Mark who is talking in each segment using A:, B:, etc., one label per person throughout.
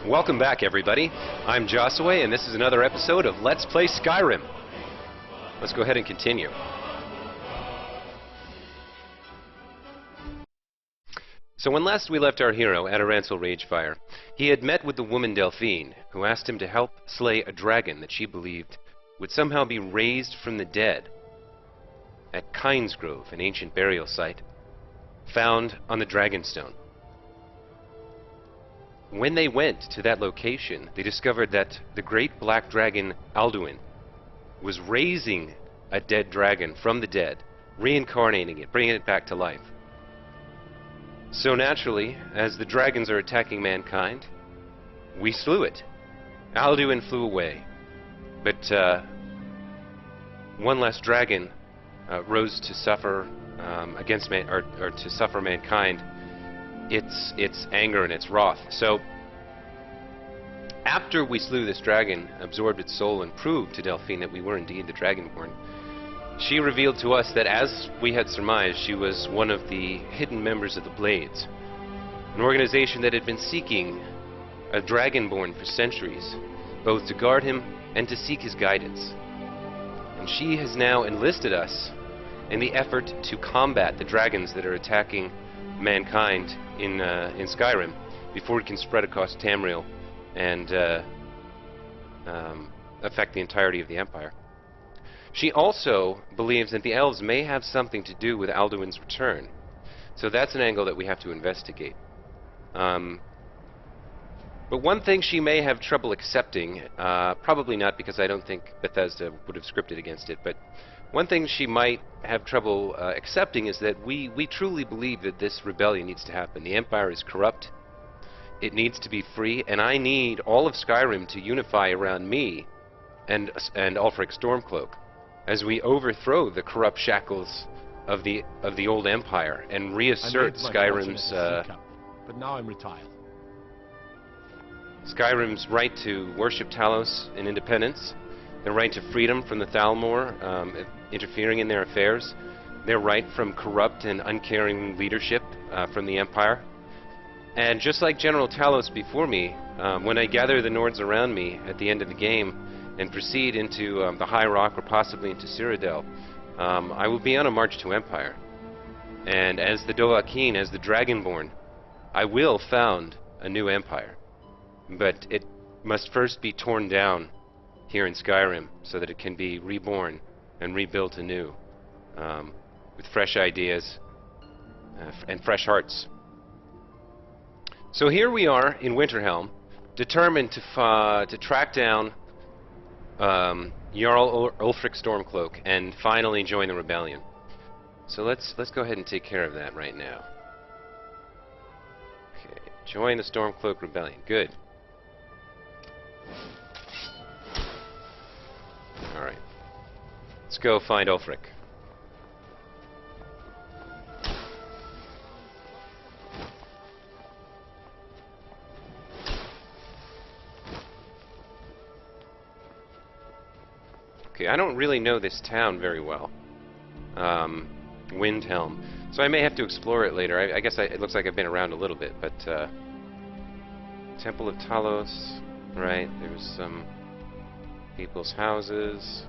A: Welcome back, everybody. I'm Josiwe, and this is another episode of Let's Play Skyrim. Let's go ahead and continue. So when last we left our hero at Arancel Ragefire, he had met with the woman Delphine, who asked him to help slay a dragon that she believed would somehow be raised from the dead at Kynesgrove, an ancient burial site found on the Dragonstone. When they went to that location, they discovered that the great black dragon Alduin was raising a dead dragon from the dead, reincarnating it, bringing it back to life. So naturally, as the dragons are attacking mankind, we slew it. Alduin flew away, but one less dragon rose to suffer against man, or to suffer mankind its anger and its wrath. So after we slew this dragon, absorbed its soul, and proved to Delphine that we were indeed the Dragonborn, she revealed to us that, as we had surmised, she was one of the hidden members of the Blades, an organization that had been seeking a Dragonborn for centuries, both to guard him and to seek his guidance. And she has now enlisted us in the effort to combat the dragons that are attacking mankind in Skyrim before it can spread across Tamriel and affect the entirety of the Empire. She also believes that the elves may have something to do with Alduin's return, so that's an angle that we have to investigate. But one thing she may have trouble accepting, probably not, because I don't think Bethesda would have scripted against it, but one thing she might have trouble accepting is that we truly believe that this rebellion needs to happen. The Empire is corrupt. It needs to be free, and I need all of Skyrim to unify around me and Ulfric Stormcloak as we overthrow the corrupt shackles of the old Empire and reassert Skyrim's
B: but now I'm retired.
A: Skyrim's right to worship Talos in independence, their right to freedom from the Thalmor interfering in their affairs, their right from corrupt and uncaring leadership from the Empire. And just like General Talos before me, when I gather the Nords around me at the end of the game and proceed into the High Rock or possibly into Cyrodiil, I will be on a march to Empire. And as the Dovahkiin, as the Dragonborn, I will found a new Empire. But it must first be torn down here in Skyrim so that it can be reborn and rebuilt anew with fresh ideas and fresh hearts. So here we are in Winterhelm, determined to track down Jarl Ulfric Stormcloak and finally join the rebellion. So let's go ahead and take care of that right now. Okay, join the Stormcloak Rebellion. Good. Alright. Let's go find Ulfric. Okay, I don't really know this town very well. Windhelm. So I may have to explore it later. I guess it looks like I've been around a little bit, but Temple of Talos. Right, there's some people's houses.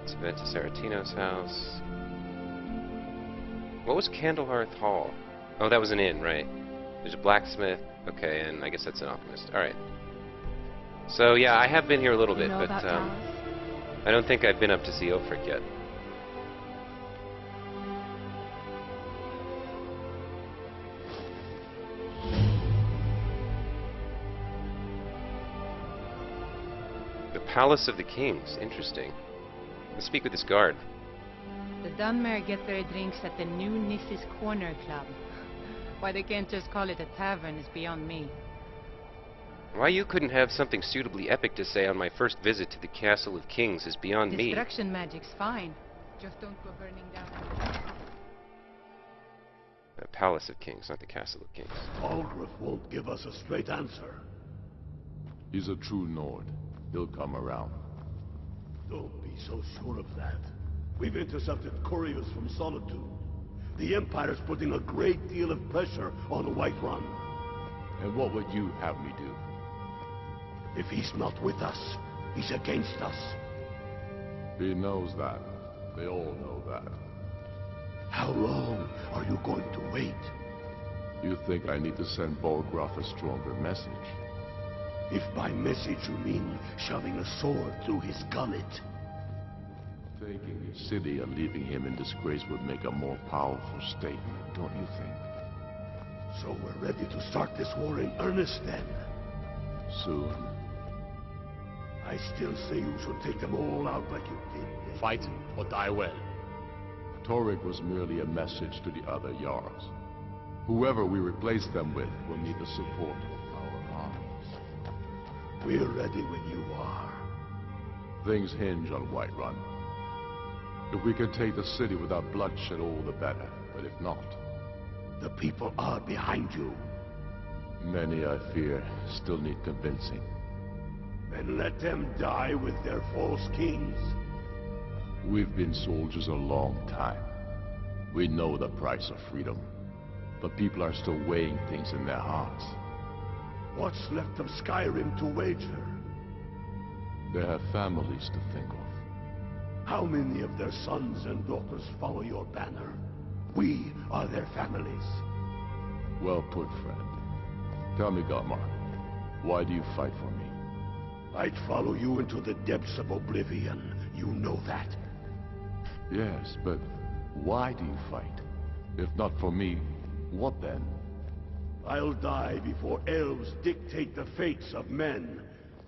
A: It's Venta Saratino's house. What was Candlehearth Hall? Oh, that was an inn, right. There's a blacksmith. Okay, and I guess that's an alchemist. Alright. So, yeah, I have been here a little bit, but I don't think I've been up to see Ulfric yet. Palace of the Kings. Interesting. Let's speak with this guard.
C: The Dunmer get their drinks at the new Nissy's Corner Club. Why they can't just call it a tavern is beyond me.
A: Why you couldn't have something suitably epic to say on my first visit to the Castle of Kings is beyond me.
C: Destruction magic's fine. Just don't go burning down.
A: The Palace of Kings, not the Castle of Kings.
D: Algrith won't give us a straight answer.
B: He's a true Nord. He'll come around.
D: Don't be so sure of that. We've intercepted couriers from Solitude. The Empire's putting a great deal of pressure on the White Run.
B: And what would you have me do?
D: If he's not with us, he's against us.
B: He knows that. They all know that.
D: How long are you going to wait?
B: You think I need to send Bolgraf a stronger message?
D: If by message you mean shoving a sword through his gullet.
B: Taking his city and leaving him in disgrace would make a more powerful statement, don't you think?
D: So we're ready to start this war in earnest then?
B: Soon.
D: I still say you should take them all out like you did.
E: Fight or die well.
B: Torrig was merely a message to the other Jarls. Whoever we replace them with will need the support of our armies.
D: We're ready when you are.
B: Things hinge on Whiterun. If we can take the city without bloodshed, all the better. But if not...
D: The people are behind you.
B: Many, I fear, still need convincing.
D: Then let them die with their false kings.
B: We've been soldiers a long time. We know the price of freedom. But people are still weighing things in their hearts.
D: What's left of Skyrim to wager?
B: They have families to think of.
D: How many of their sons and daughters follow your banner? We are their families.
B: Well put, friend. Tell me, Galmar, why do you fight for me?
D: I'd follow you into the depths of oblivion. You know that.
B: Yes, but why do you fight? If not for me, what then?
D: I'll die before elves dictate the fates of men.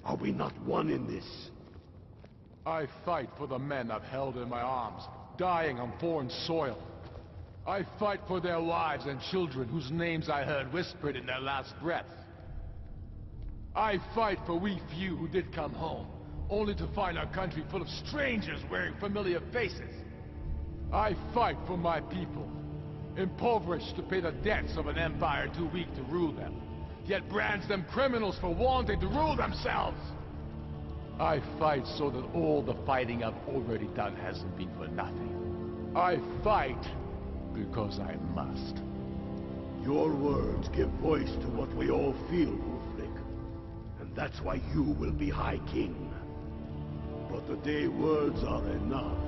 D: Are we not one in this?
B: I fight for the men I've held in my arms, dying on foreign soil. I fight for their wives and children whose names I heard whispered in their last breath. I fight for we few who did come home, only to find our country full of strangers wearing familiar faces. I fight for my people, impoverished to pay the debts of an empire too weak to rule them, yet brands them criminals for wanting to rule themselves. I fight so that all the fighting I've already done hasn't been for nothing. I fight because I must.
D: Your words give voice to what we all feel, Ulfric. And that's why you will be High King. But the day words are enough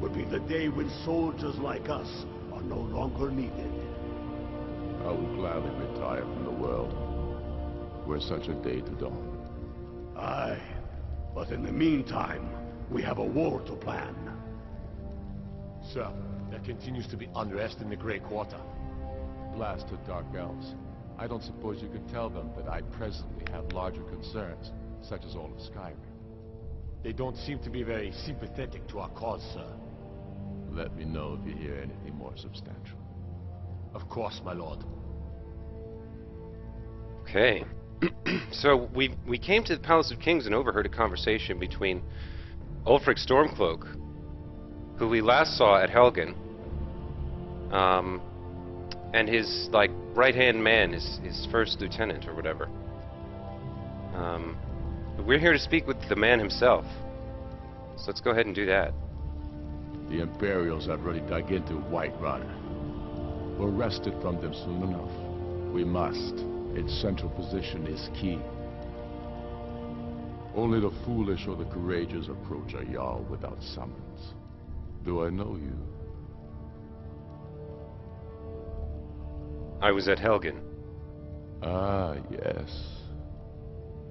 D: will be the day when soldiers like us are no longer needed.
B: I will gladly retire from the world, were such a day to dawn.
D: Aye, but in the meantime, we have a war to plan.
E: Sir, there continues to be unrest in the Grey Quarter.
B: Blasted Dark Elves. I don't suppose you could tell them that I presently have larger concerns, such as all of Skyrim.
E: They don't seem to be very sympathetic to our cause, sir.
B: Let me know if you hear anything more substantial.
E: Of course, my lord.
A: Okay. So we came to the Palace of Kings and overheard a conversation between Ulfric Stormcloak, who we last saw at Helgen, and his right-hand man, his first lieutenant or whatever. But we're here to speak with the man himself. So let's go ahead and do that.
B: The Imperials have already dug into Whiterun. We're wrested from them soon enough. We must. Its central position is key. Only the foolish or the courageous approach a Jarl without summons. Do I know you?
A: I was at Helgen.
B: Ah, yes.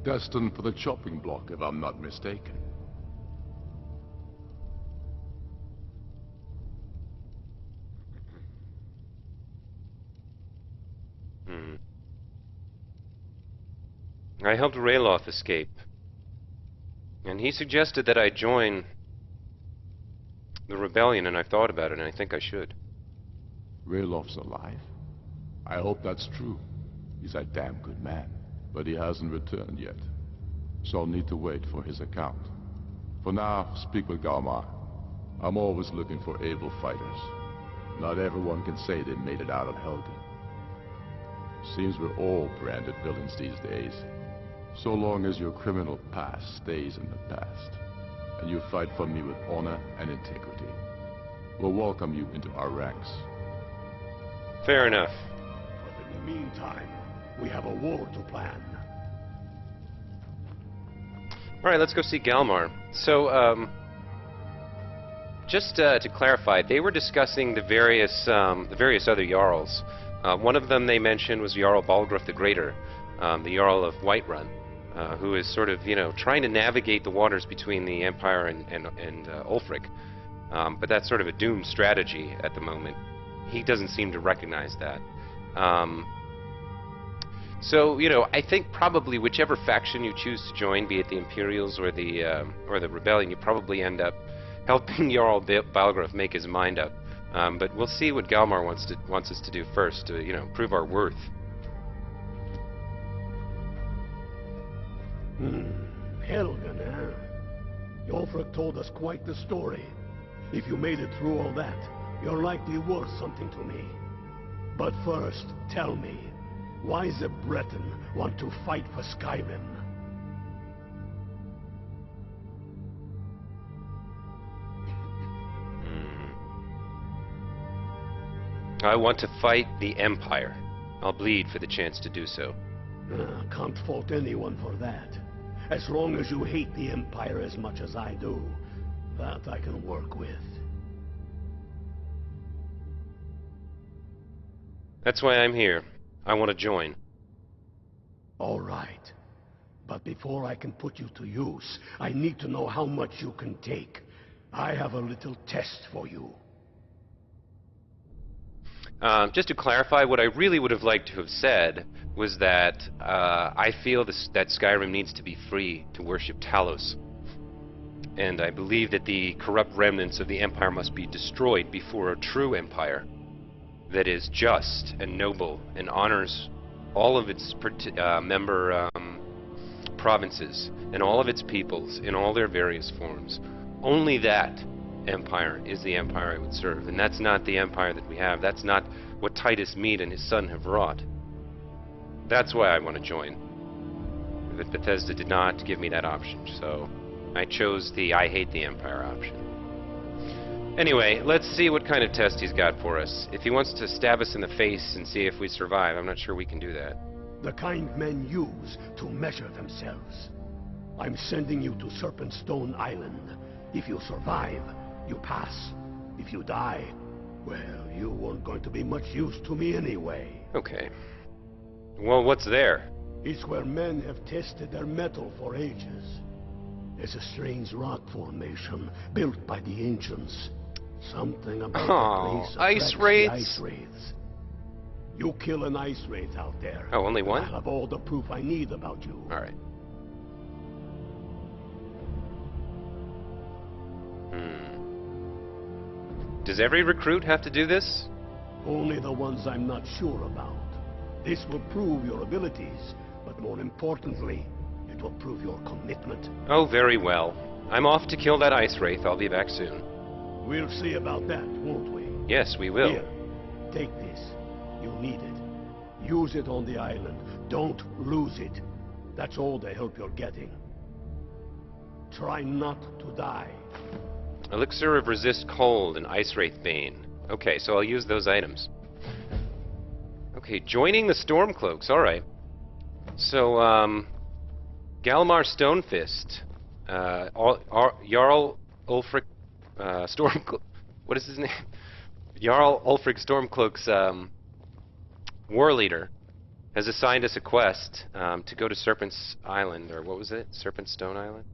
B: Destined for the chopping block, if I'm not mistaken.
A: I helped Ralof escape, and he suggested that I join the rebellion, and I've thought about it, and I think I should.
B: Ralof's alive? I hope that's true. He's a damn good man, but he hasn't returned yet. So I'll need to wait for his account. For now, speak with Galmar. I'm always looking for able fighters. Not everyone can say they made it out of Helgen. Seems we're all branded villains these days. So long as your criminal past stays in the past, and you fight for me with honor and integrity, we'll welcome you into our ranks.
A: Fair enough.
D: But in the meantime, We have a war to plan.
A: All right, let's go see Galmar. So, just to clarify, they were discussing the various other Jarls. One of them they mentioned was Jarl Balgruuf the Greater, the Jarl of Whiterun, who is sort of, trying to navigate the waters between the Empire and Ulfric. But that's sort of a doomed strategy at the moment. He doesn't seem to recognize that. So, I think probably whichever faction you choose to join, be it the Imperials or the Rebellion, you probably end up helping Jarl Balgruuf make his mind up. But we'll see what Galmar wants us to do first to, prove our worth.
D: Helgen, huh? Ulfric told us quite the story. If you made it through all that, you're likely worth something to me. But first, tell me, why does a Breton want to fight for Skyrim?
A: I want to fight the Empire. I'll bleed for the chance to do so.
D: Can't fault anyone for that. As long as you hate the Empire as much as I do, that I can work with.
A: That's why I'm here. I want to join.
D: All right. But before I can put you to use, I need to know how much you can take. I have a little test for you.
A: Just to clarify, what I really would have liked to have said was that I feel that Skyrim needs to be free to worship Talos. And I believe that the corrupt remnants of the Empire must be destroyed before a true Empire that is just and noble and honors all of its member provinces and all of its peoples in all their various forms. Only that Empire is the Empire I would serve, and that's not the Empire that we have. That's not what Titus Mede and his son have wrought. That's why I want to join. But Bethesda did not give me that option, so I chose the I hate the Empire option. Anyway, let's see what kind of test he's got for us. If he wants to stab us in the face and see if we survive, I'm not sure we can do that.
D: The kind men use to measure themselves. I'm sending you to Serpent Stone Island. If you survive, you pass. If you die, well, you weren't going to be much use to me anyway.
A: Okay. Well, what's there?
D: It's where men have tested their metal for ages. It's a strange rock formation built by the ancients. Something about the place
A: ice
D: attracts
A: wraiths?
D: the ice wraiths. You kill an ice wraith out there.
A: Oh, only one?
D: I'll have all the proof I need about you.
A: All right. Does every recruit have to do this?
D: Only the ones I'm not sure about. This will prove your abilities, but more importantly, it will prove your commitment.
A: Oh, very well. I'm off to kill that ice wraith. I'll be back soon.
D: We'll see about that, won't we?
A: Yes, we will.
D: Here, take this. You need it. Use it on the island. Don't lose it. That's all the help you're getting. Try not to die.
A: Elixir of Resist Cold and Ice Wraith Bane. Okay, so I'll use those items. Okay, joining the Stormcloaks. Alright. So, Galmar Stonefist. Jarl Ulfric Stormcloak. What is his name? Jarl Ulfric Stormcloak's war leader has assigned us a quest to go to Serpent's Island, or what was it? Serpent Stone Island?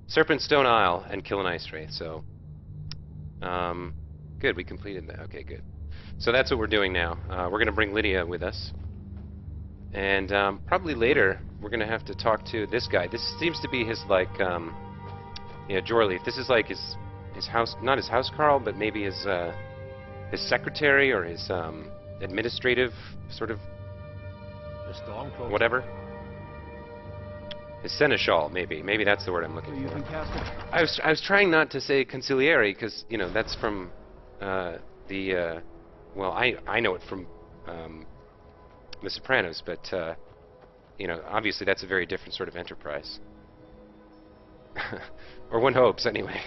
A: Serpent Stone Isle and kill an ice wraith. So, good, we completed that. Okay, good. So that's what we're doing now. We're going to bring Lydia with us, and probably later we're going to have to talk to this guy. This seems to be his yeah, Jorleif. This is like his house, not his housecarl, but maybe his secretary or his administrative sort of whatever. His seneschal, maybe. Maybe that's the word I'm looking for. I was trying not to say consigliere because that's from well, I know it from The Sopranos, but obviously that's a very different sort of enterprise. Or one hopes, anyway.